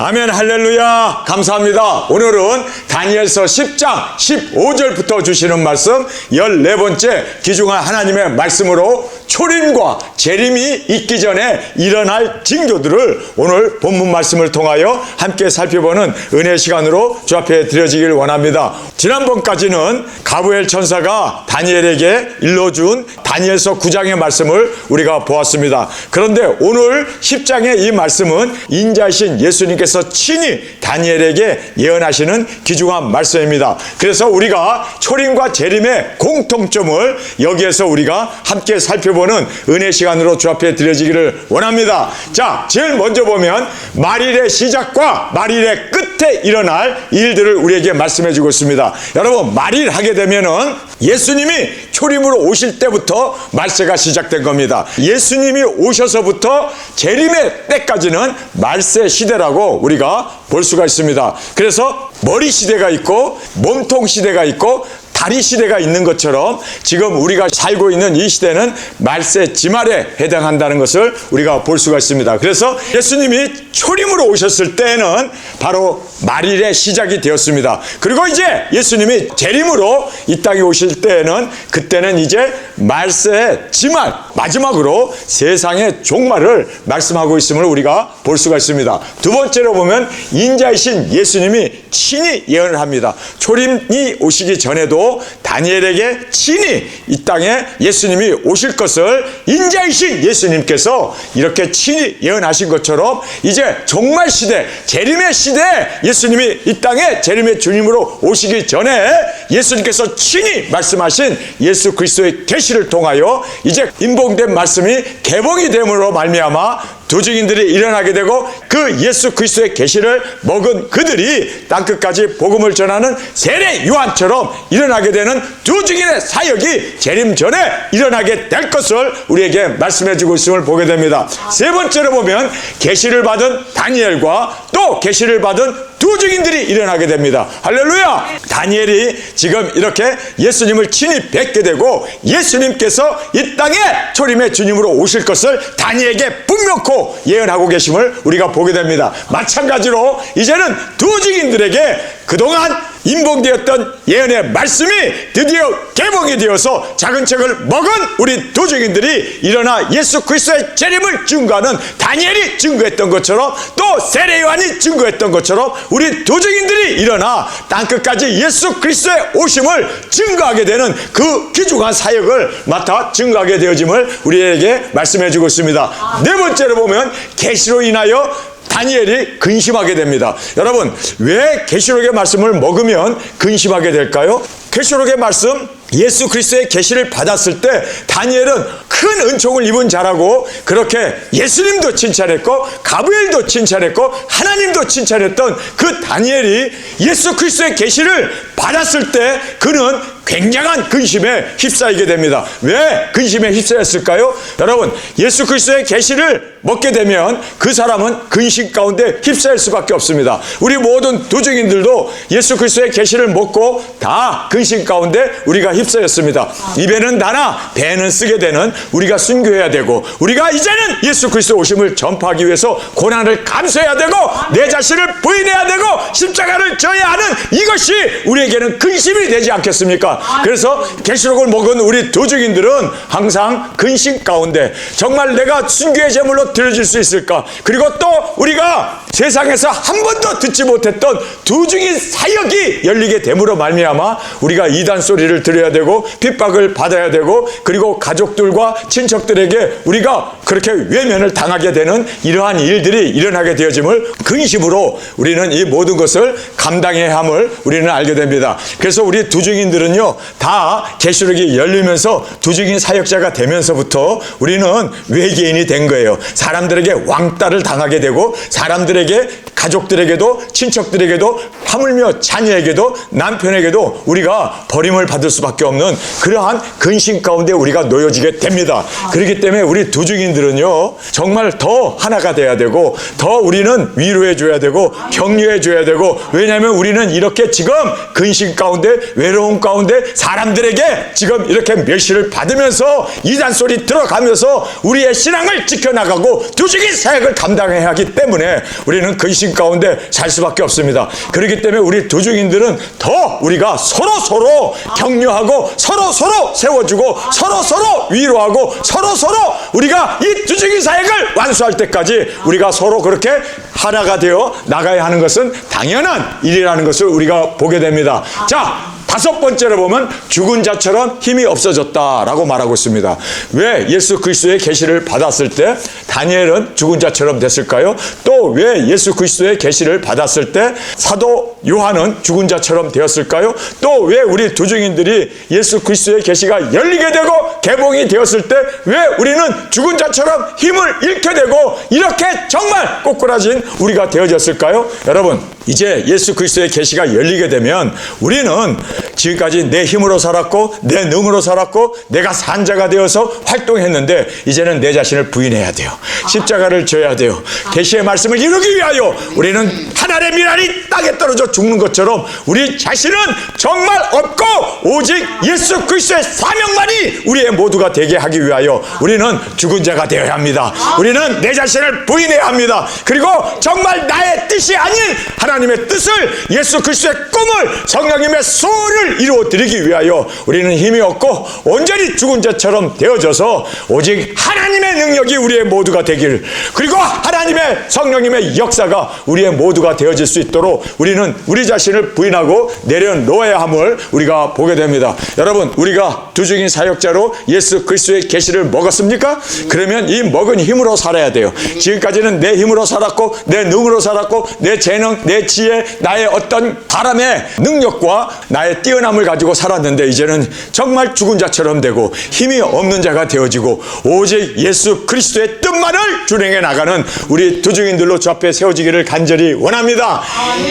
아멘. 할렐루야. 감사합니다. 오늘은 다니엘서 10장 15절부터 주시는 말씀 14번째 귀중한 하나님의 말씀으로 초림과 재림이 있기 전에 일어날 징조들을 오늘 본문 말씀을 통하여 함께 살펴보는 은혜 시간으로 주 앞에 드려지길 원합니다. 지난번까지는 가브리엘 천사가 다니엘에게 일러준 다니엘서 9장의 말씀을 우리가 보았습니다. 그런데 오늘 10장의 이 말씀은 인자이신 예수님께서 친히 다니엘에게 예언하시는 귀중한 말씀입니다. 그래서 우리가 초림과 재림의 공통점을 여기에서 우리가 함께 살펴보는 은혜 시간으로 주 앞에 드려지기를 원합니다. 자, 제일 먼저 보면 말일의 시작과 말일의 끝에 일어날 일들을 우리에게 말씀해 주고 있습니다. 여러분, 말일 하게 되면은 예수님이 초림으로 오실 때부터 말세가 시작된 겁니다. 예수님이 오셔서부터 재림의 때까지는 말세 시대라고 우리가 볼 수가 있습니다. 그래서 머리 시대가 있고 몸통 시대가 있고 다리 시대가 있는 것처럼 지금 우리가 살고 있는 이 시대는 말세 지말에 해당한다는 것을 우리가 볼 수가 있습니다. 그래서 예수님이 초림으로 오셨을 때에는 바로 말일의 시작이 되었습니다. 그리고 이제 예수님이 재림으로 이 땅에 오실 때에는 그때는 이제 말세 지말, 마지막으로 세상의 종말을 말씀하고 있음을 우리가 볼 수가 있습니다. 두 번째로 보면 인자이신 예수님이 친히 예언을 합니다. 초림이 오시기 전에도 다니엘에게 친히 이 땅에 예수님이 오실 것을 인자이신 예수님께서 이렇게 친히 예언하신 것처럼 이제 종말 시대, 재림의 시대에 예수님이 이 땅에 재림의 주님으로 오시기 전에 예수님께서 친히 말씀하신 예수 그리스도의 계시를 통하여 이제 인봉된 말씀이 개봉이 됨으로 말미암아 두 증인들이 일어나게 되고 그 예수 그리스도의 계시를 먹은 그들이 땅끝까지 복음을 전하는 세례 요한처럼 일어나게 되는 두 증인의 사역이 재림 전에 일어나게 될 것을 우리에게 말씀해 주고 있음을 보게 됩니다. 세 번째로 보면 계시를 받은 다니엘과 또 계시를 받은 두 증인들이 일어나게 됩니다. 할렐루야! 다니엘이 지금 이렇게 예수님을 친히 뵙게 되고 예수님께서 이 땅에 초림의 주님으로 오실 것을 다니엘에게 분명코 예언하고 계심을 우리가 보게 됩니다. 마찬가지로 이제는 두 증인들에게 그동안 인봉되었던 예언의 말씀이 드디어 개봉이 되어서 작은 책을 먹은 우리 두 증인들이 일어나 예수 그리스도의 재림을 증거하는 다니엘이 증거했던 것처럼 또 세례 요한이 증거했던 것처럼 우리 두 증인들이 일어나 땅끝까지 예수 그리스도의 오심을 증거하게 되는 그 귀중한 사역을 맡아 증거하게 되어짐을 우리에게 말씀해 주고 있습니다. 네 번째로 보면 계시로 인하여 다니엘이 근심하게 됩니다. 여러분, 왜 계시록의 말씀을 먹으면 근심하게 될까요? 계시록의 말씀, 예수 그리스도의 계시를 받았을 때 다니엘은 큰 은총을 입은 자라고 그렇게 예수님도 칭찬했고 가브리엘도 칭찬했고 하나님도 칭찬했던 그 다니엘이 예수 그리스도의 계시를 받았을 때 그는 굉장한 근심에 휩싸이게 됩니다. 왜 근심에 휩싸였을까요? 여러분, 예수 그리스도의 계시를 먹게 되면 그 사람은 근심 가운데 휩싸일 수밖에 없습니다. 우리 모든 두 증인들도 예수 그리스도의 계시를 먹고 다 근심 가운데 우리가 휩싸였습니다. 입에는 다나 배는 쓰게 되는 우리가 순교해야 되고 우리가 이제는 예수 그리스도 오심을 전파하기 위해서 고난을 감수해야 되고 내 자신을 부인해야 되고 십자가를 져야 하는 이것이 우리에게는 근심이 되지 않겠습니까? 그래서 계시록을 먹은 우리 두 증인들은 항상 근심 가운데 정말 내가 순교의 제물로 드려질 수 있을까? 그리고 또 우리가 세상에서 한 번도 듣지 못했던 두 증인 사역이 열리게 됨으로 말미암아 우리가 이단 소리를 들어야 되고 핍박을 받아야 되고 그리고 가족들과 친척들에게 우리가 그렇게 외면을 당하게 되는 이러한 일들이 일어나게 되어짐을 근심으로 우리는 이 모든 것을 감당해야 함을 우리는 알게 됩니다. 그래서 우리 두 증인들은요 다 계시록이 열리면서 두 증인 사역자가 되면서부터 우리는 외계인이 된 거예요. 사람들에게 왕따를 당하게 되고 사람들에게 가족들에게도 친척들에게도 하물며 자녀에게도 남편에게도 우리가 버림을 받을 수밖에 없는 그러한 근심 가운데 우리가 놓여지게 됩니다. 그렇기 때문에 우리 두 증인들은요 정말 더 하나가 돼야 되고 더 우리는 위로해 줘야 되고 격려해 줘야 되고 왜냐하면 우리는 이렇게 지금 근심 가운데 외로움 가운데 우리의 사람들에게 지금 이렇게 멸시를 받으면서 이단소리 들어가면서 우리의 신앙을 지켜나가고 두중인 사역을 감당해야 하기 때문에 우리는 근심 가운데 살 수밖에 없습니다. 그렇기 때문에 우리 두중인들은 더 우리가 서로 격려하고 서로 세워주고 서로 위로하고 서로 우리가 이 두중인 사역을 완수할 때까지 우리가 서로 그렇게 하나가 되어 나가야 하는 것은 당연한 일이라는 것을 우리가 보게 됩니다. 자, 다섯 번째로 보면 죽은 자처럼 힘이 없어졌다라고 말하고 있습니다. 왜 예수 그리스도의 계시를 받았을 때 다니엘은 죽은 자처럼 됐을까요? 또 왜 예수 그리스도의 계시를 받았을 때 사도 요한은 죽은 자처럼 되었을까요? 또 왜 우리 두중인들이 예수 그리스도의 계시가 열리게 되고 개봉이 되었을 때 왜 우리는 죽은 자처럼 힘을 잃게 되고 이렇게 정말 꼬꾸라진 우리가 되어졌을까요? 여러분, 이제 예수 그리스도의 계시가 열리게 되면 우리는 지금까지 내 힘으로 살았고 내 능으로 살았고 내가 산자가 되어서 활동했는데 이제는 내 자신을 부인해야 돼요. 십자가를 져야 돼요. 계시의 말씀을 이루기 위하여 우리는 한 알의 밀알이 땅에 떨어져 죽는 것처럼 우리 자신은 정말 없고 오직 예수 그리스도의 사명만이 우리의 모두가 되게 하기 위하여 우리는 죽은 자가 되어야 합니다. 우리는 내 자신을 부인해야 합니다. 그리고 정말 나의 뜻이 아닌 하나님의 뜻을, 예수 그리스도의 꿈을, 성령님의 소원을 이루어드리기 위하여 우리는 힘이 없고 온전히 죽은 자처럼 되어져서 오직 하나님의 능력이 우리의 모두가 되길, 그리고 하나님의 성령님의 역사가 우리의 모두가 되어질 수 있도록 우리는 우리 자신을 부인하고 내려놓아야 함을 우리가 보게 됩니다. 여러분, 우리가 두중인 사역자로 예수 그리스도의 계시를 먹었습니까? 그러면 이 먹은 힘으로 살아야 돼요. 지금까지는 내 힘으로 살았고 내 능으로 살았고 내 재능, 내 지혜, 나의 어떤 바람의 능력과 나의 뛰어남을 가지고 살았는데 이제는 정말 죽은 자처럼 되고 힘이 없는 자가 되어지고 오직 예수 그리스도의 뜻만을 준행해 나가는 우리 두중인들로 주 앞에 세워지기를 간절히 원합니다.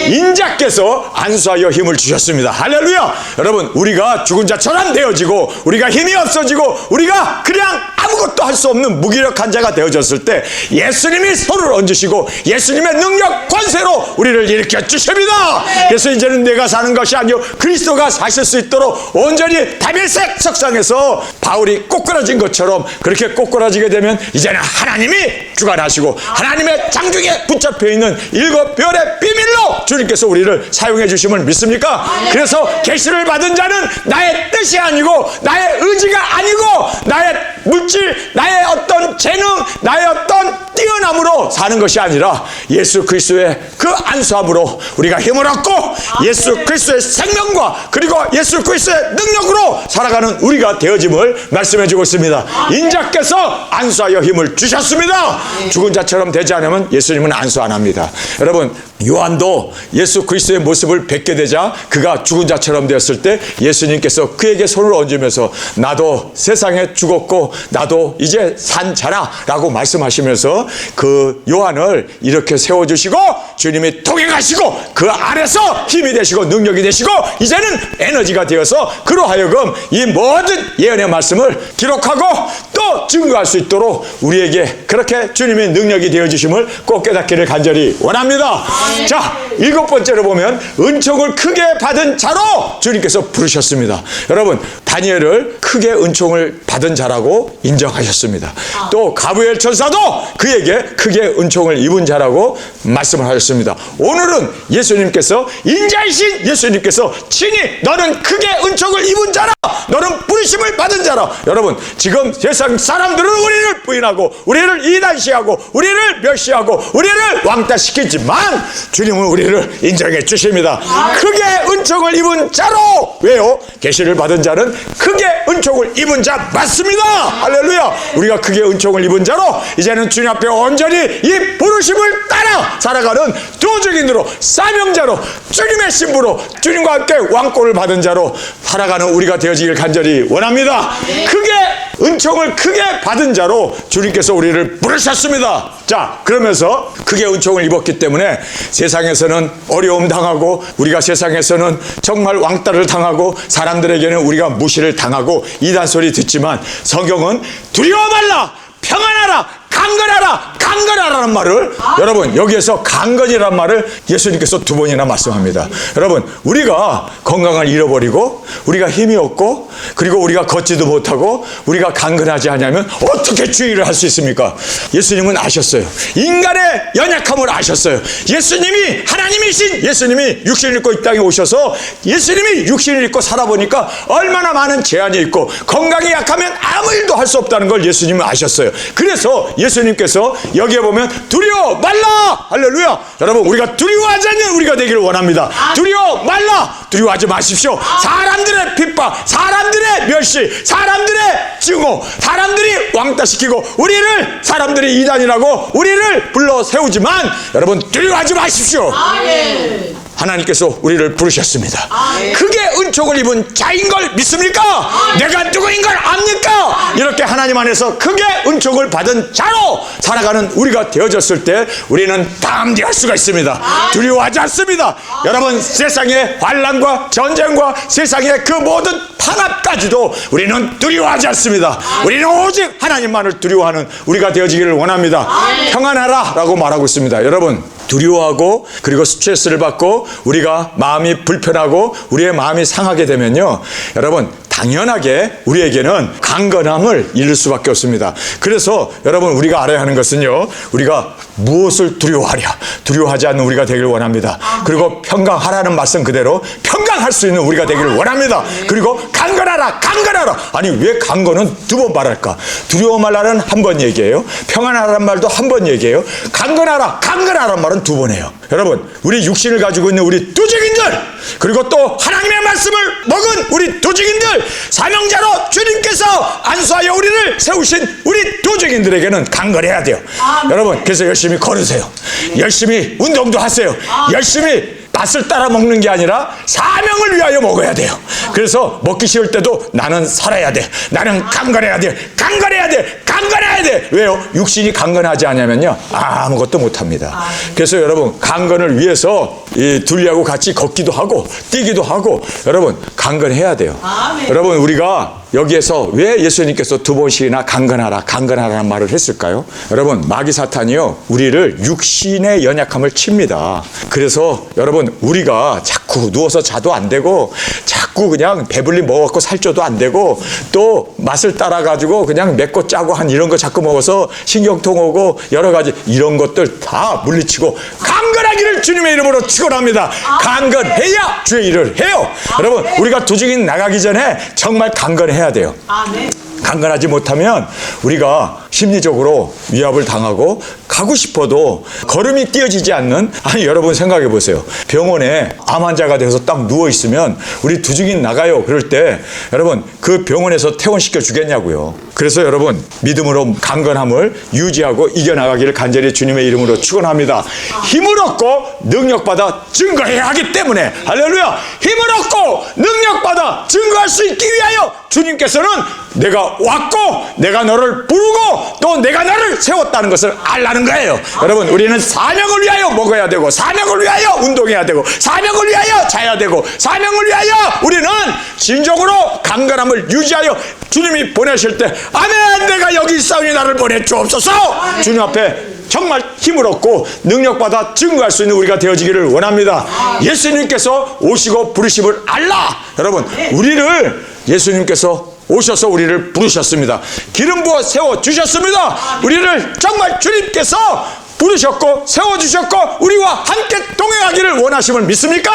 인자께서 안수하여 힘을 주셨습니다. 할렐루야. 여러분, 우리가 죽은 자처럼 되어지고 우리가 힘이 없어지고 우리가 그냥 아무것도 할 수 없는 무기력한 자가 되어졌을 때 예수님이 손을 얹으시고 예수님의 능력 권세로 우리를 일으켜 주십니다. 그래서 이제는 내가 사는 것이 아니요 그리스도가 사실 수 있도록 온전히 다메섹 석상에서 바울이 꼬꾸라진 것처럼 그렇게 꼬꾸라지게 되면 이제는 하나님이 주관하시고 하나님의 장중에 붙잡혀 있는 일곱 별의 비밀로 주님께서 우리를 사용해 주심을 믿습니까? 그래서 계시를 받은 자는 나의 뜻이 아니고 나의 의지가 아니고 나의 물질, 나의 어떤 재능, 나의 어떤 뛰어남으로 사는 것이 아니라 예수 그리스도의 그 안수함으로 우리가 힘을 얻고 예수 그리스도의 생명과 그리고 예수 그리스도의 능력으로 살아가는 우리가 되어짐을 말씀해 주고 있습니다. 인자께서 안수하여 힘을 주셨습니다. 죽은 자처럼 되지 않으면 예수님은 안수 안 합니다. 여러분, 요한도 예수 그리스도의 모습을 뵙게 되자 그가 죽은 자처럼 되었을 때 예수님께서 그에게 손을 얹으면서 나도 세상에 죽었고 나도 이제 산 자라 라고 말씀하시면서 그 요한을 이렇게 세워주시고 주님이 동행하시고 그 안에서 힘이 되시고 능력이 되시고 이제는 에너지가 되어서 그로 하여금 이 모든 예언의 말씀을 기록하고 또 증거할 수 있도록 우리에게 그렇게 주님의 능력이 되어주심을 꼭 깨닫기를 간절히 원합니다. 자, 일곱 번째로 보면 은총을 크게 받은 자로 주님께서 부르셨습니다. 여러분, 다니엘을 크게 은총을 받은 자라고 인정하셨습니다. 또 가브리엘 천사도 그에게 크게 은총을 입은 자라고 말씀을 하셨습니다. 오늘은 예수님께서, 인자이신 예수님께서 친히 너는 크게 은총을 입은 자라, 너는 부르심을 받은 자라. 여러분, 지금 세상 사람들은 우리를 부인하고 우리를 이단시하고 우리를 멸시하고 우리를 왕따시키지만 주님은 우리를 인정해 주십니다. 크게 은총을 입은 자로. 왜요? 계시를 받은 자는 크게 은총을 입은 자 맞습니다. 할렐루야. 우리가 크게 은총을 입은 자로 이제는 주님 앞에 온전히 이 부르심을 따라 살아가는 도적인으로, 사명자로, 주님의 신부로, 주님과 함께 왕권을 받은 자로 살아가는 우리가 되어지길 간절히 원합니다. 크게 은총을 크게 받은 자로 주님께서 우리를 부르셨습니다. 자, 그러면서 크게 은총을 입었기 때문에 세상에서는 어려움 당하고 우리가 세상에서는 정말 왕따를 당하고 사람들에게는 우리가 무시를 당하고 이단 소리 듣지만 성경은 두려워 말라, 평안하라, 강건하라, 강건하라는 말을 여러분 여기에서 강건이라는 말을 예수님께서 2번이나 말씀합니다. 여러분 우리가 건강을 잃어버리고 우리가 힘이 없고 그리고 우리가 걷지도 못하고 우리가 강건하지 않으면 어떻게 주의를 할 수 있습니까? 예수님은 아셨어요. 인간의 연약함을 아셨어요. 예수님이 하나님이신 예수님이 육신을 입고 이 땅에 오셔서 예수님이 육신을 입고 살아보니까 얼마나 많은 제한이 있고 건강이 약하면 아무 일도 할 수 없다는 걸 예수님은 아셨어요. 그래서 예수님께서 여기에 보면 두려워 말라, 할렐루야. 여러분 우리가 두려워하지 않는 우리가 되기를 원합니다. 두려워 말라, 두려워하지 마십시오. 사람들의 핍박, 사람들의 멸시, 사람들의 증오, 사람들이 왕따시키고 우리를 사람들이 이단이라고 우리를 불러 세우지만 여러분 두려워하지 마십시오. 하나님께서 우리를 부르셨습니다. 그게 은총을 입은 자인 걸 믿습니까? 내가 누구인 걸 압니까? 이렇게 하나님 안에서 크게 은총을 받은 자로 살아가는 우리가 되어졌을 때 우리는 담대할 수가 있습니다. 두려워하지 않습니다. 여러분 세상의 환난과 전쟁과 세상의 그 모든 탄압까지도 우리는 두려워하지 않습니다. 우리는 오직 하나님만을 두려워하는 우리가 되어지기를 원합니다. 평안하라 라고 말하고 있습니다. 여러분 두려워하고 그리고 스트레스를 받고 우리가 마음이 불편하고 우리의 마음이 상하게 되면요 여러분 당연하게 우리에게는 강건함을 잃을 수밖에 없습니다. 그래서 여러분 우리가 알아야 하는 것은요 우리가 무엇을 두려워하랴, 두려워하지 않는 우리가 되기를 원합니다. 그리고 평강하라는 말씀 그대로 평강할 수 있는 우리가 되기를 원합니다. 그리고 강건하라, 강건하라. 아니 왜 강건은 2번 말할까? 두려워 말라는 한 번 얘기해요. 평안하라는 말도 한 번 얘기해요. 강건하라, 강건하라는 말은 2번 해요. 여러분 우리 육신을 가지고 있는 우리 두직인들 그리고 또 하나님의 말씀을 먹은 우리 두직인들 사명자로 주님께서 안수하여 우리를 세우신 우리 두직인들에게는 강건해야 돼요. 여러분 그래서 열심히 걸으세요. 열심히 운동도 하세요. 열심히 맛을 따라 먹는 게 아니라 사명을 위하여 먹어야 돼요. 그래서 먹기 쉬울 때도 나는 살아야 돼. 나는 강건해야 돼. 강건해야 돼. 강건해야 돼. 왜요? 육신이 강건하지 않으면요 아무것도 못합니다. 그래서 여러분 강건을 위해서 이 둘리하고 같이 걷기도 하고 뛰기도 하고 여러분 강건해야 돼요. 여러분 우리가 여기에서 왜 예수님께서 2번씩이나 강건하라, 강건하라는 말을 했을까요? 여러분 마귀 사탄이요 우리를 육신의 연약함을 칩니다. 그래서 여러분 우리가 자꾸 누워서 자도 안 되고 자꾸 그냥 배불리 먹었고 살쪄도 안 되고 또 맛을 따라 가지고 그냥 맵고 짜고 한 이런 거 자꾸 먹어서 신경통 오고 여러 가지 이런 것들 다 물리치고 강건하기를 주님의 이름으로 축원합니다. 강건해야 주의 일을 해요. 여러분 우리가 두직인 나가기 전에 정말 강건해야 돼요. 강건하지 못하면 우리가 심리적으로 위압을 당하고 가고 싶어도 걸음이 띄어지지 않는 아니 여러분 생각해 보세요. 병원에 암 환자가 돼서 딱 누워 있으면 우리 두직인 나가요 그럴 때 여러분 그 병원에서 퇴원시켜 주겠냐고요. 그래서 여러분 믿음으로 강건함을 유지하고 이겨나가기를 간절히 주님의 이름으로 축원합니다. 힘을 얻고 능력받아 증거해야 하기 때문에 할렐루야. 힘을 얻고 능력받아 증거할 수 있기 위하여 주님께서는 내가 왔고 내가 너를 부르고 또 내가 너를 세웠다는 것을 알라는 거예요. 여러분 우리는 사명을 위하여 먹어야 되고 사명을 위하여 운동해야 되고 사명을 위하여 자야 되고 사명을 위하여 우리는 진정으로 강건함을 유지하여 주님이 보내실 때 아멘 내가 여기 있사오니 나를 보내 주옵소서. 주님 앞에 정말 힘을 얻고 능력받아 증거할 수 있는 우리가 되어지기를 원합니다. 예수님께서 오시고 부르심을 알라. 여러분 우리를 예수님께서 오셔서 우리를 부르셨습니다. 기름 부어 세워주셨습니다. 우리를 정말 주님께서 부르셨고 세워주셨고 우리와 함께 동행하기를 원하심을 믿습니까?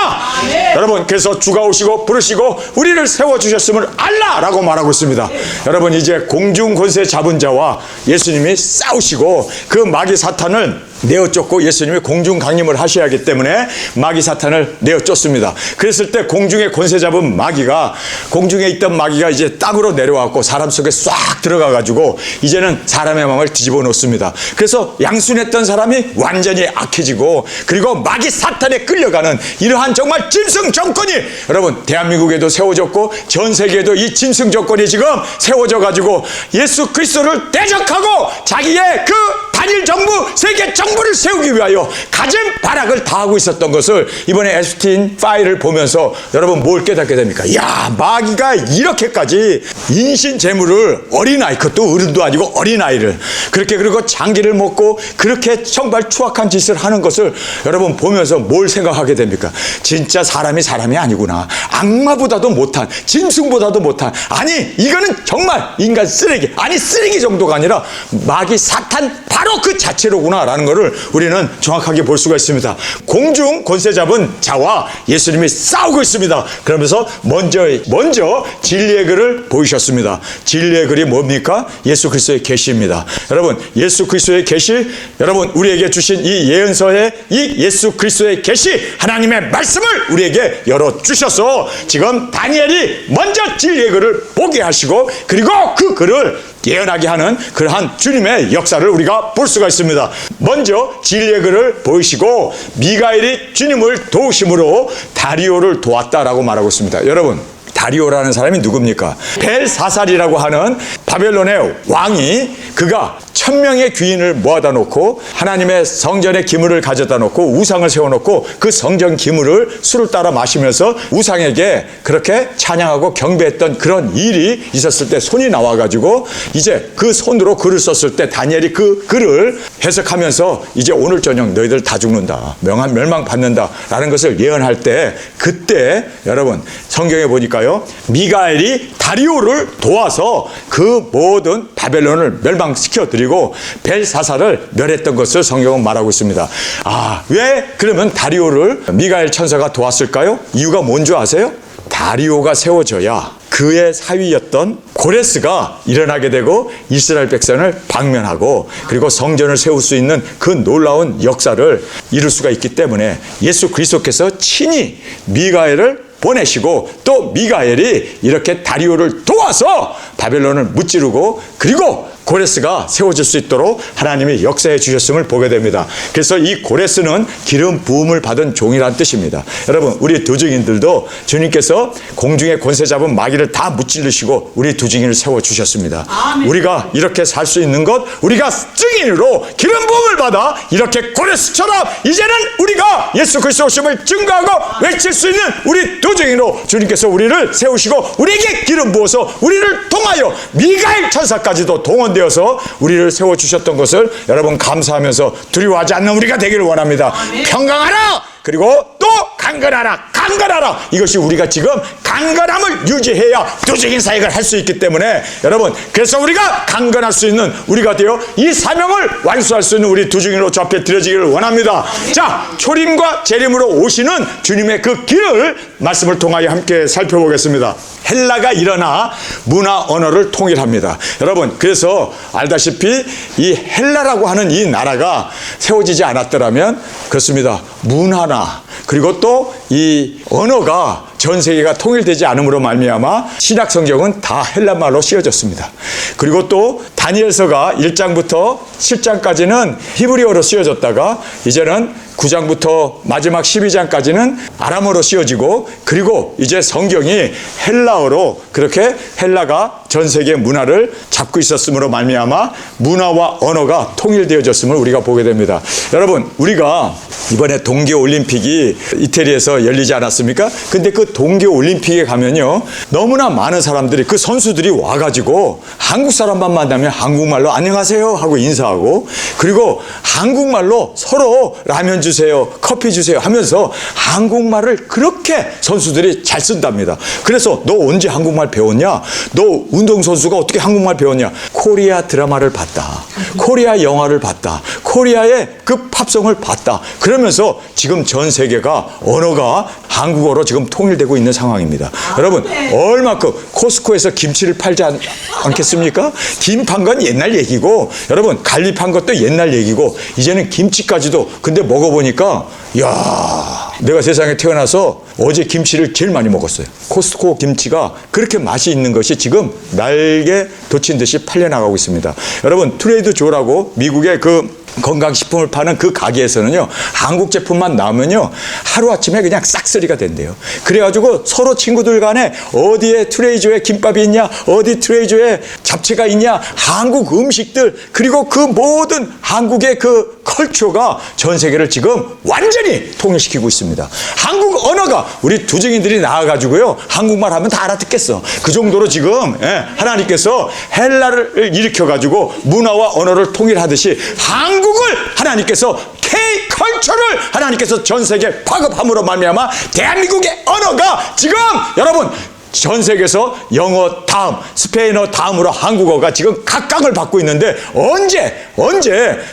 여러분 그래서 주가 오시고 부르시고 우리를 세워주셨음을 알라라고 말하고 있습니다. 여러분 이제 공중 권세 잡은 자와 예수님이 싸우시고 그 마귀 사탄을 내어 쫓고 예수님이 공중 강림을 하셔야 하기 때문에 마귀 사탄을 내어 쫓습니다. 그랬을 때 공중에 권세 잡은 마귀가 공중에 있던 마귀가 이제 땅으로 내려왔고 사람 속에 싹 들어가 가지고 이제는 사람의 마음을 뒤집어 놓습니다. 그래서 양순했던 사람이 완전히 악해지고 그리고 마귀 사탄에 끌려가는 이러한 정말 짐승 정권이 여러분 대한민국에도 세워졌고 전 세계에도 이 짐승 정권이 지금 세워져 가지고 예수 그리스도를 대적하고 자기의 그 단일 정부, 세계 정부를 세우기 위하여 가진 발악을 다하고 있었던 것을 이번에 에스틴 파일을 보면서 여러분 뭘 깨닫게 됩니까? 야, 마귀가 이렇게까지 인신 재물을 어린아이, 그것도 어른도 아니고 어린아이를 그렇게, 그리고 장기를 먹고 그렇게 정말 추악한 짓을 하는 것을 여러분 보면서 뭘 생각하게 됩니까? 진짜 사람이 아니구나. 악마보다도 못한, 짐승보다도 못한, 아니 이거는 정말 인간 쓰레기, 아니 쓰레기 정도가 아니라 마귀 사탄 바로 그 자체로구나 라는 것을 우리는 정확하게 볼 수가 있습니다. 공중 권세 잡은 자와 예수님이 싸우고 있습니다. 그러면서 먼저 진리의 글을 보이셨습니다. 진리의 글이 뭡니까? 예수 그리스도의 계시입니다. 여러분, 예수 그리스도의 계시, 여러분 우리에게 주신 이 예언서의 이 예수 그리스도의 계시, 하나님의 말씀을 우리에게 열어주셔서 지금 다니엘이 먼저 진리의 글을 보게 하시고, 그리고 그 글을 예언하게 하는 그러한 주님의 역사를 우리가 볼 수가 있습니다. 먼저 진리의 글을 보이시고 미가엘이 주님을 도우심으로 다리오를 도왔다라고 말하고 있습니다. 여러분, 다리오라는 사람이 누굽니까? 벨사살이라고 하는 바벨론의 왕이, 그가 1000명의 귀인을 모아다 놓고 하나님의 성전의 기물을 가져다 놓고 우상을 세워놓고 그 성전 기물을 술을 따라 마시면서 우상에게 그렇게 찬양하고 경배했던 그런 일이 있었을 때 손이 나와가지고 이제 그 손으로 글을 썼을 때 다니엘이 그 글을 해석하면서 이제 오늘 저녁 너희들 다 죽는다, 멸망 받는다 라는 것을 예언할 때, 그때 여러분 성경에 보니까요, 미가엘이 다리오를 도와서 그 모든 바벨론을 멸망시켜 드리고 벨사살을 멸했던 것을 성경은 말하고 있습니다. 아, 왜 그러면 다리오를 미가엘 천사가 도왔을까요? 이유가 뭔지 아세요? 다리오가 세워져야 그의 사위였던 고레스가 일어나게 되고 이스라엘 백성을 방면하고 그리고 성전을 세울 수 있는 그 놀라운 역사를 이룰 수가 있기 때문에 예수 그리스도께서 친히 미가엘을 보내시고 또 미가엘이 이렇게 다리오를 도와서 바벨론을 무찌르고 그리고 고레스가 세워질 수 있도록 하나님이 역사해 주셨음을 보게 됩니다. 그래서 이 고레스는 기름 부음을 받은 종이란 뜻입니다. 여러분, 우리 두증인들도 주님께서 공중에 권세 잡은 마귀를 다 무찌르시고 우리 두증인을 세워주셨습니다. 우리가 이렇게 살 수 있는 것, 우리가 증인으로 기름 부음을 받아 이렇게 고레스처럼 이제는 우리가 예수 그리스도 오심을 증거하고 외칠 수 있는 우리 두증인으로 주님께서 우리를 세우시고 우리에게 기름 부어서 우리를 통하여 미가엘 천사까지도 동원되어서 우리를 세워주셨던 것을 여러분 감사하면서 두려워하지 않는 우리가 되기를 원합니다. 평강하라! 그리고 또 강건하라, 강건하라. 이것이 우리가 지금 강건함을 유지해야 도적인 사역을 할 수 있기 때문에 여러분, 그래서 우리가 강건할 수 있는 우리가 되어 이 사명을 완수할 수 있는 우리 두중인으로 저 앞에 드려지기를 원합니다. 자, 초림과 재림으로 오시는 주님의 그 길을 말씀을 통하여 함께 살펴보겠습니다. 헬라가 일어나 문화 언어를 통일합니다. 여러분, 그래서 알다시피 이 헬라라고 하는 이 나라가 세워지지 않았더라면 그렇습니다. 문화나 그리고 또 이 언어가 전 세계가 통일되지 않음으로 말미암아 신약 성경은 다 헬라말로 쓰여졌습니다. 그리고 또 다니엘서가 1장부터 7장까지는 히브리어로 쓰여졌다가 이제는 9장부터 마지막 12장까지는 아람어로 쓰여지고 그리고 이제 성경이 헬라어로 그렇게 헬라가 전 세계 문화를 잡고 있었으므로 말미암아 문화와 언어가 통일되어졌음을 우리가 보게 됩니다. 여러분, 우리가 이번에 동계올림픽이 이태리에서 열리지 않았습니까? 근데 그 동계올림픽에 가면요, 너무나 많은 사람들이, 그 선수들이 와가지고 한국 사람만 만나면 한국말로 안녕하세요 하고 인사하고, 그리고 한국말로 서로 라면 주세요, 커피 주세요 하면서 한국말을 그렇게 선수들이 잘 쓴답니다. 그래서 너 언제 한국말 배웠냐? 너 운동선수가 어떻게 한국말 배웠냐? 코리아 드라마를 봤다, 코리아 영화를 봤다, 코리아의 그 팝송을 봤다. 그러면서 지금 전 세계가 언어가 한국어로 지금 통일되고 있는 상황입니다. 여러분, 얼마큼 코스코에서 김치를 팔지 않겠습니까? 김 판 건 옛날 얘기고, 여러분 갈비 판 것도 옛날 얘기고, 이제는 김치까지도. 근데 먹어보니까 야, 내가 세상에 태어나서 어제 김치를 제일 많이 먹었어요. 코스트코 김치가 그렇게 맛이 있는 것이 지금 날개 돋친 듯이 팔려나가고 있습니다. 여러분, 트레이드 조라고 미국의 그 건강식품을 파는 그 가게에서는요, 한국 제품만 나오면요, 하루아침에 그냥 싹쓸이가 된대요. 그래가지고 서로 친구들 간에 어디에 트레이조에 김밥이 있냐, 어디 트레이조에 잡채가 있냐, 한국 음식들, 그리고 그 모든 한국의 그 컬처가 전 세계를 지금 완전히 통일시키고 있습니다. 한국 언어가 우리 두증인들이 나와가지고요, 한국말 하면 다 알아듣겠어. 그 정도로 지금 하나님께서 헬라를 일으켜가지고 문화와 언어를 통일하듯이 한국을 하나님께서 K컬처를 하나님께서 전 세계에 파급함으로 말미암아 대한민국의 언어가 지금 여러분 전 세계에서 영어 다음, 스페인어 다음으로 한국어가 지금 각광을 받고 있는데 언제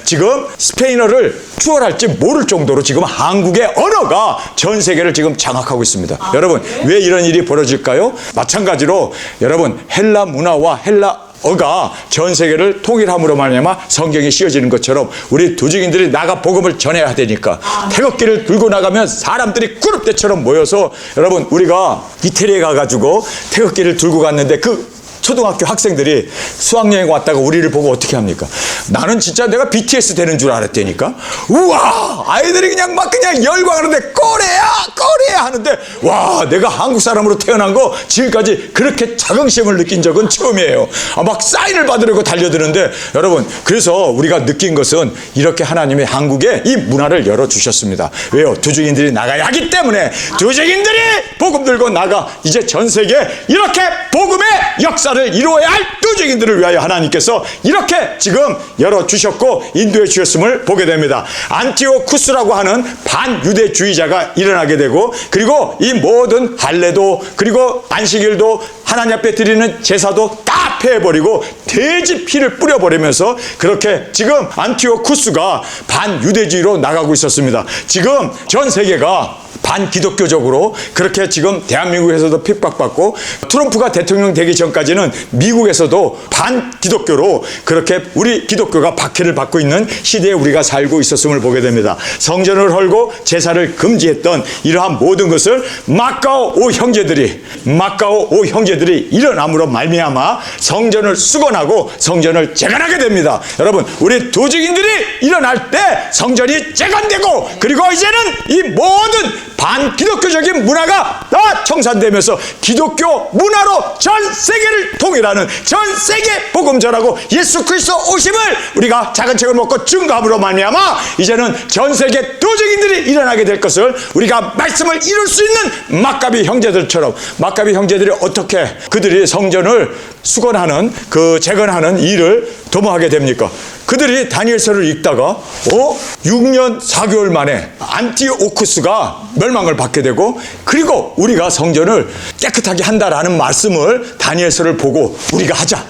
지금 스페인어를 추월할지 모를 정도로 지금 한국의 언어가 전 세계를 지금 장악하고 있습니다. 여러분, 왜 이런 일이 벌어질까요? 마찬가지로 여러분, 헬라 문화와 헬라어가 전 세계를 통일함으로 말미암아 성경이 씌워지는 것처럼 우리 두증인들이 나가 복음을 전해야 되니까 태극기를 들고 나가면 사람들이 그룹대처럼 모여서 여러분, 우리가 이태리에 가가지고 태극기를 들고 갔는데 그 초등학교 학생들이 수학여행 왔다가 우리를 보고 어떻게 합니까? 나는 진짜 내가 BTS 되는 줄 알았다니까. 우와, 아이들이 그냥 막 그냥 열광하는데 꼬레야 하는데, 와, 내가 한국 사람으로 태어난 거 지금까지 그렇게 자긍심을 느낀 적은 처음이에요. 막 사인을 받으려고 달려드는데, 여러분, 그래서 우리가 느낀 것은 이렇게 하나님이 한국에 이 문화를 열어주셨습니다. 왜요? 두증인들이 나가야 하기 때문에 두증인들이 복음 들고 나가 이제 전 세계 이렇게 복음의 역사를 이루어야 할 두증인들을 위하여 하나님께서 이렇게 지금 열어주셨고 인도해 주셨음을 보게 됩니다. 안티오쿠스라고 하는 반유대주의자가 일어나게 되고, 그리고 이 모든 할례도 그리고 안식일도 하나님 앞에 드리는 제사도 다 폐해버리고 돼지 피를 뿌려버리면서 그렇게 지금 안티오쿠스가 반유대주의로 나가고 있었습니다. 지금 전 세계가 반기독교적으로 그렇게 지금 대한민국에서도 핍박받고, 트럼프가 대통령 되기 전까지는 미국에서도 반기독교로 그렇게 우리 기독교가 박해를 받고 있는 시대에 우리가 살고 있었음을 보게 됩니다. 성전을 헐고 제사를 금지했던 이러한 모든 것을 마카오 오 형제들이 일어남으로 말미암아 성전을 수건하고 성전을 재건하게 됩니다. 여러분, 우리 두증인들이 일어날 때 성전이 재건되고, 그리고 이제는 이 모든 반기독교적인 문화가 다 청산되면서 기독교 문화로 전 세계를 통일하는, 전 세계 복음 전하고 예수 그리스도 오심을 우리가 작은 책을 먹고 증거함으로 말미암아 이제는 전 세계 두증인들이 일어나게 될 것을 우리가 말씀을 이룰 수 있는 마까비 형제들처럼, 마까비 형제들이 어떻게 그들이 성전을 수건하는 그 재건하는 일을 도모하게 됩니까? 그들이 다니엘서를 읽다가 6년 4개월 만에 안티오쿠스가 멸망을 받게 되고, 그리고 우리가 성전을 깨끗하게 한다라는 말씀을 다니엘서를 보고 우리가 하자.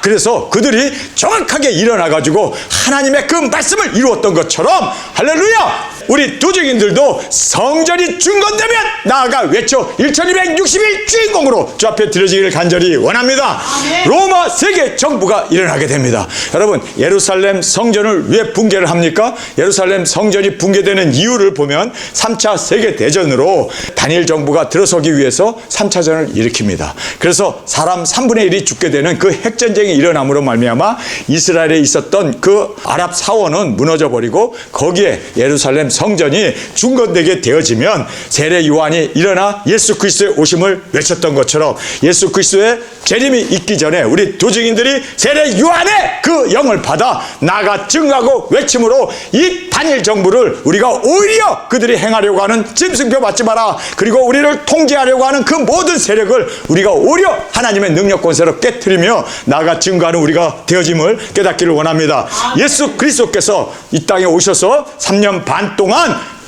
그래서 그들이 정확하게 일어나가지고 하나님의 그 말씀을 이루었던 것처럼, 할렐루야, 우리 두증인들도 성전이 중건되면 나아가 외쳐 1261 주인공으로 주 앞에 드려지기를 간절히 원합니다. 로마 세계 정부가 일어나게 됩니다. 여러분, 예루살렘 성전을 왜 붕괴를 합니까? 예루살렘 성전이 붕괴되는 이유를 보면 3차 세계대전으로 다니엘 정부가 들어서기 위해서 3차전을 일으킵니다. 그래서 사람 3분의 1이 죽게 되는 그 핵전쟁이 일어남으로 말미암아 이스라엘에 있었던 그 아랍 사원은 무너져버리고, 거기에 예루살렘 성전이 중건되게 되어지면 세례 요한이 일어나 예수 그리스도의 오심을 외쳤던 것처럼, 예수 그리스도의 재림이 있기 전에 우리 두증인들이 세례 요한의 그 영을 받아 나가 증거하고 외침으로 이 다니엘 정부를 우리가 오히려 그들이 행하려고 하는 짐승표 받지 마라, 그리고 우리를 통제하려고 하는 그 모든 세력을 우리가 오히려 하나님의 능력 권세로 깨트리며 나가 증거하는 우리가 되어짐을 깨닫기를 원합니다. 예수 그리스도께서 이 땅에 오셔서 3년 반 동안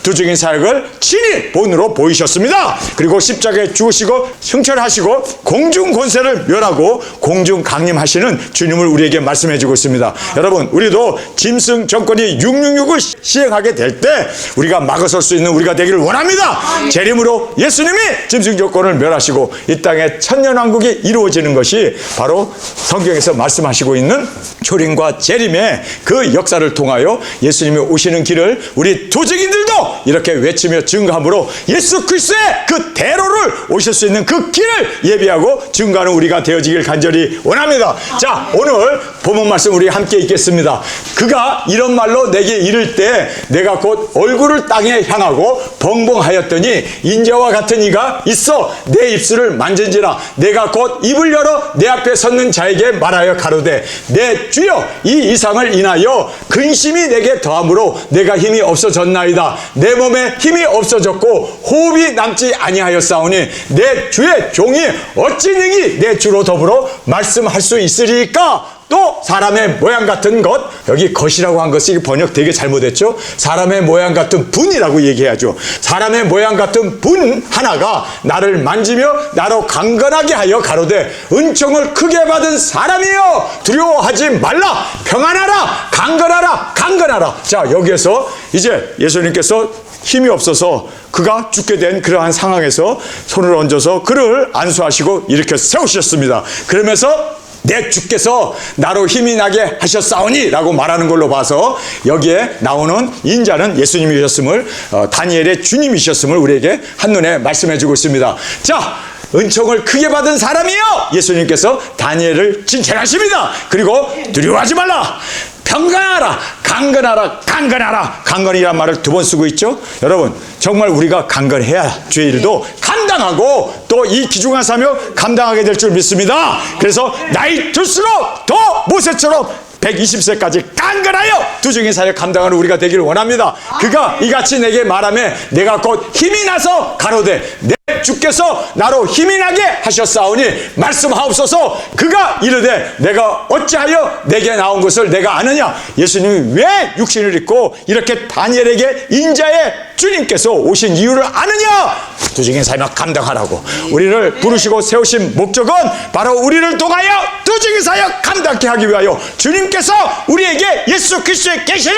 두증인 사역을 친히 본으로 보이셨습니다. 그리고 십자가에 죽으시고 승천하시고 공중 권세를 멸하고 공중 강림하시는 주님을 우리에게 말씀해 주고 있습니다. 여러분, 우리도 짐승 정권이 666을 시행하게 될 때 우리가 막아설 수 있는 우리가 되기를 원합니다. 재림으로 예수님이 짐승 정권을 멸하시고 이 땅에 천년왕국이 이루어지는 것이 바로 성경에서 말씀하시고 있는 초림과 재림의 그 역사를 통하여 예수님이 오시는 길을 우리 두증인들도 이렇게 외치며 증거함으로 예수 그리스도의 그 대로를 오실 수 있는 그 길을 예비하고 증거하는 우리가 되어지길 간절히 원합니다. 자, 오늘 본문 말씀 우리 함께 읽겠습니다. 그가 이런 말로 내게 이를 때 내가 곧 얼굴을 땅에 향하고 벙벙하였더니 인자와 같은 이가 있어 내 입술을 만진지라. 내가 곧 입을 열어 내 앞에 섰는 자에게 말하여 가로되 내 주여 이 이상을 인하여 근심이 내게 더함으로 내가 힘이 없어졌나이다. 내 몸에 힘이 없어졌고 호흡이 남지 아니하였사오니 내 주의 종이 어찌 능히 내 주로 더불어 말씀할 수 있으리까. 또 사람의 모양 같은 것, 여기 것이라고 한 것이 번역 되게 잘못했죠. 사람의 모양 같은 분이라고 얘기해야죠. 사람의 모양 같은 분 하나가 나를 만지며 나로 강건하게 하여 가로되 은총을 크게 받은 사람이여 두려워하지 말라. 평안하라. 강건하라. 강건하라. 자, 여기에서 이제 예수님께서 힘이 없어서 그가 죽게 된 그러한 상황에서 손을 얹어서 그를 안수하시고 일으켜 세우셨습니다. 그러면서 내 주께서 나로 힘이 나게 하셨사오니 라고 말하는 걸로 봐서 여기에 나오는 인자는 예수님이셨음을, 다니엘의 주님이셨음을 우리에게 한눈에 말씀해 주고 있습니다. 자, 은총을 크게 받은 사람이요, 예수님께서 다니엘을 칭찬하십니다. 그리고 두려워하지 말라. 평강하라. 강건하라. 강건하라. 강건이란 말을 두 번 쓰고 있죠. 여러분, 정말 우리가 강건해야 주의 일도 감당하고 또 이 귀중한 사명 감당하게 될 줄 믿습니다. 그래서 나이 들수록 더 모세처럼 120세까지 강건하여 두 중의 사역 감당하는 우리가 되기를 원합니다. 그가 이같이 내게 말하며 내가 곧 힘이 나서 가로되 내 주께서 나로 힘이 나게 하셨사오니 말씀하옵소서. 그가 이르되 내가 어찌하여 내게 나온 것을 내가 아느냐. 예수님이 왜 육신을 입고 이렇게 다니엘에게 인자의 주님께서 오신 이유를 아느냐. 두 중의 사역 감당하라고 우리를 부르시고 세우신 목적은 바로 우리를 통하여 두 중의 사역 감당케 하기 위하여 주님께서 우리에게 예수 그리스도의 계시를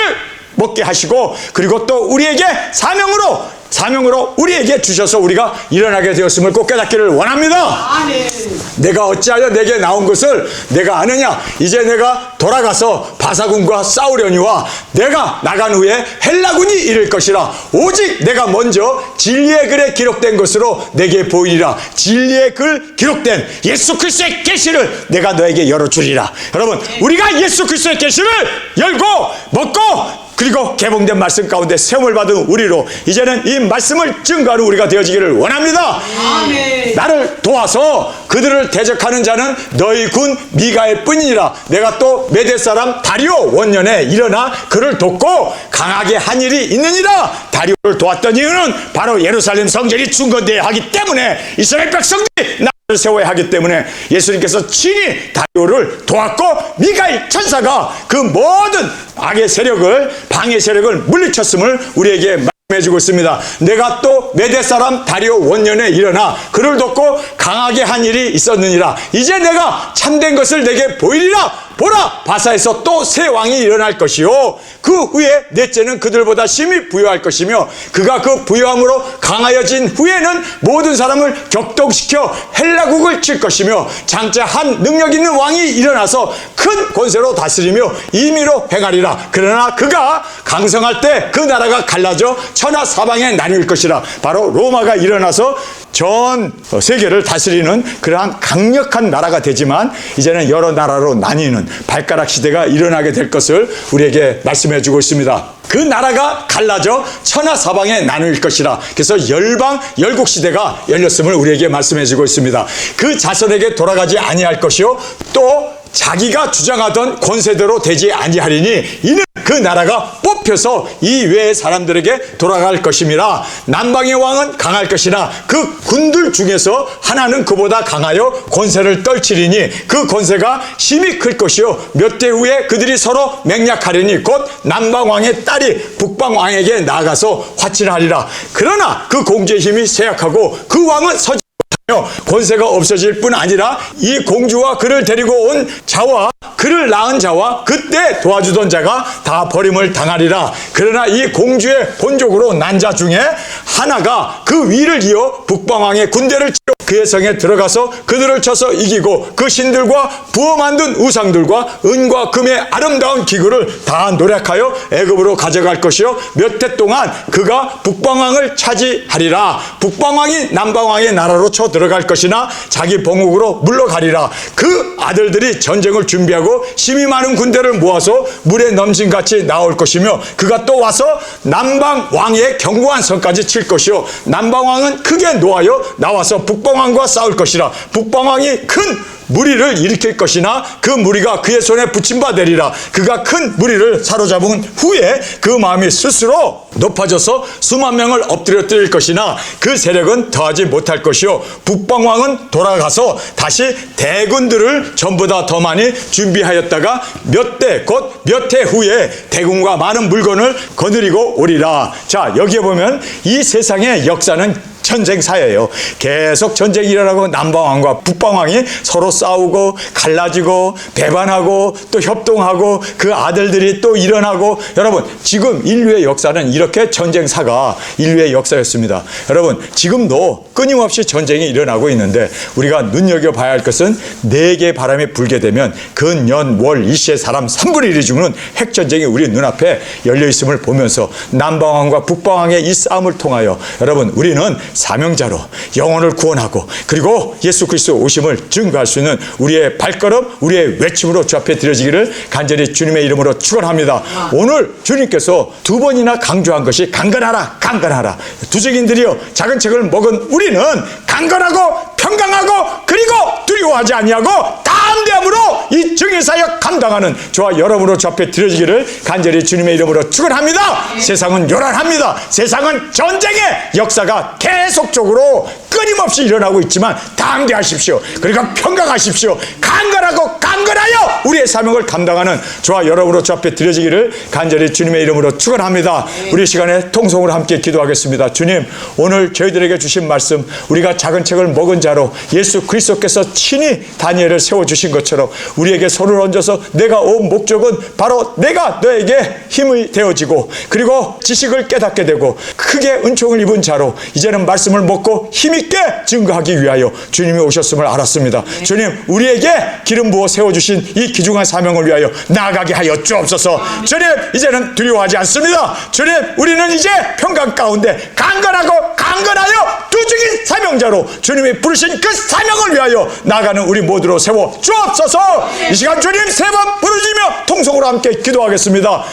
먹게 하시고 그리고 또 우리에게 사명으로 우리에게 주셔서 우리가 일어나게 되었음을 꼭 깨닫기를 원합니다. 아멘. 내가 어찌하여 내게 나온 것을 내가 아느냐. 이제 내가 돌아가서 바사군과 싸우려니와 내가 나간 후에 헬라군이 이를 것이라. 오직 내가 먼저 진리의 글에 기록된 것으로 내게 보이리라. 진리의 글 기록된 예수 그리스도의 계시를 내가 너에게 열어주리라. 여러분, 우리가 예수 그리스도의 계시를 열고 먹고 그리고 개봉된 말씀 가운데 세움을 받은 우리로 이제는 이 말씀을 증거하는 우리가 되어지기를 원합니다. 아멘. 나를 도와서 그들을 대적하는 자는 너희 군 미가엘 뿐이니라. 내가 또 메대 사람 다리오 원년에 일어나 그를 돕고 강하게 한 일이 있느니라. 다리오를 도왔던 이유는 바로 예루살렘 성전이 중건되어야 하기 때문에 이스라엘 백성들이 나를 세워야 하기 때문에 예수님께서 친히 다리오를 도왔고 미가엘 천사가 그 모든 악의 세력을 방해 세력을 물리쳤음을 우리에게 말씀해주고 있습니다. 내가 또 메대 사람 다리오 원년에 일어나 그를 돕고 강하게 한 일이 있었느니라. 이제 내가 참된 것을 내게 보이리라. 보라, 바사에서 또 새 왕이 일어날 것이요 그 후에 넷째는 그들보다 심히 부유할 것이며 그가 그 부유함으로 강하여진 후에는 모든 사람을 격동시켜 헬라국을 칠 것이며 장차 한 능력 있는 왕이 일어나서 큰 권세로 다스리며 임의로 행하리라. 그러나 그가 강성할 때 그 나라가 갈라져 천하 사방에 나뉠 것이라. 바로 로마가 일어나서 전 세계를 다스리는 그러한 강력한 나라가 되지만 이제는 여러 나라로 나뉘는 발가락 시대가 일어나게 될 것을 우리에게 말씀해 주고 있습니다. 그 나라가 갈라져 천하 사방에 나눌 것이라. 그래서 열방 열국 시대가 열렸음을 우리에게 말씀해 주고 있습니다. 그 자손에게 돌아가지 아니할 것이요 또 자기가 주장하던 권세대로 되지 아니하리니 이는 그 나라가 뽑혀서 이 외의 사람들에게 돌아갈 것임이라. 남방의 왕은 강할 것이나 그 군들 중에서 하나는 그보다 강하여 권세를 떨치리니 그 권세가 심히 클 것이요 몇 대 후에 그들이 서로 맹약하리니 곧 남방왕의 딸이 북방왕에게 나아가서 화친하리라. 그러나 그 공주의 힘이 쇠약하고 그 왕은 서지 권세가 없어질 뿐 아니라 이 공주와 그를 데리고 온 자와 그를 낳은 자와 그때 도와주던 자가 다 버림을 당하리라. 그러나 이 공주의 본족으로 난 자 중에 하나가 그 위를 이어 북방왕의 군대를 치러 그의 성에 들어가서 그들을 쳐서 이기고 그 신들과 부어 만든 우상들과 은과 금의 아름다운 기구를 다 노력하여 애굽으로 가져갈 것이요 몇 해 동안 그가 북방왕을 차지하리라. 북방왕이 남방왕의 나라로 쳐 들어갈 것이나 자기 봉국으로 물러가리라. 그 아들들이 전쟁을 준비하고 힘이 많은 군대를 모아서 물에 넘신같이 나올 것이며 그가 또 와서 남방왕의 견고한 성까지 칠 것이요 남방왕은 크게 노하여 나와서 북방왕과 싸울 것이라. 북방왕이 큰 무리를 일으킬 것이나 그 무리가 그의 손에 붙임바 되리라. 그가 큰 무리를 사로잡은 후에 그 마음이 스스로 높아져서 수만 명을 엎드려뜨릴 것이나 그 세력은 더하지 못할 것이요 북방왕은 돌아가서 다시 대군들을 전보다 더 많이 준비하였다가 몇 대 곧 몇 해 후에 대군과 많은 물건을 거느리고 오리라. 자, 여기에 보면 이 세상의 역사는 전쟁사예요. 계속 전쟁이 일어나고 남방왕과 북방왕이 서로 싸우고 갈라지고 배반하고 또 협동하고 그 아들들이 또 일어나고. 여러분, 지금 인류의 역사는 이렇게 전쟁사가 인류의 역사였습니다. 여러분, 지금도 끊임없이 전쟁이 일어나고 있는데 우리가 눈여겨봐야 할 것은 네 개의 바람이 불게 되면 근, 연, 월, 일시의 사람 3분의 1이 죽는 핵전쟁이 우리 눈앞에 열려있음을 보면서 남방왕과 북방왕의 이 싸움을 통하여 여러분, 우리는 사명자로 영혼을 구원하고 그리고 예수 그리스도 오심을 증거할 수 있는 우리의 발걸음, 우리의 외침으로 주 앞에 드려지기를 간절히 주님의 이름으로 축원합니다. 오늘 주님께서 두 번이나 강조한 것이 강건하라, 강건하라. 두증인들이여 작은 책을 먹은 우리는 강건하고 평강하고 그리고 두려워하지 아니하고 담대함으로 이 증인 사역 감당하는 저와 여러분으로 주 앞에 드려지기를 간절히 주님의 이름으로 축원합니다. 세상은 요란합니다. 세상은 전쟁의 역사가 계속적으로 끊임없이 일어나고 있지만 담대하십시오. 그리고 평강하십시오. 강건하고 강건하여 우리의 사명을 감당하는 저와 여러분으로 주 앞에 드려지기를 간절히 주님의 이름으로 축원합니다. 우리 시간에 통성으로 함께 기도하겠습니다. 주님, 오늘 저희들에게 주신 말씀, 우리가 작은 책을 먹은 자로 예수 그리스도께서 친히 다니엘을 세워주신 것처럼 우리에게 손을 얹어서 내가 온 목적은 바로 내가 너에게 힘이 되어지고 그리고 지식을 깨닫게 되고 크게 은총을 입은 자로 이제는 말씀을 먹고 힘있게 증거하기 위하여 주님이 오셨음을 알았습니다. 주님, 우리에게 기름 부어 세워주신 이 귀중한 사명을 위하여 나아가게 하여 주옵소서. 주님, 이제는 두려워하지 않습니다. 주님, 우리는 이제 평강 가운데 강건하고 강건하여 두증인 사명자로 주님이 부르신 그 사명을 위하여 나아가는 우리 모두로 세워 주옵소서. 이 시간 주님 세 번 부르짖으며 통성으로 함께 기도하겠습니다.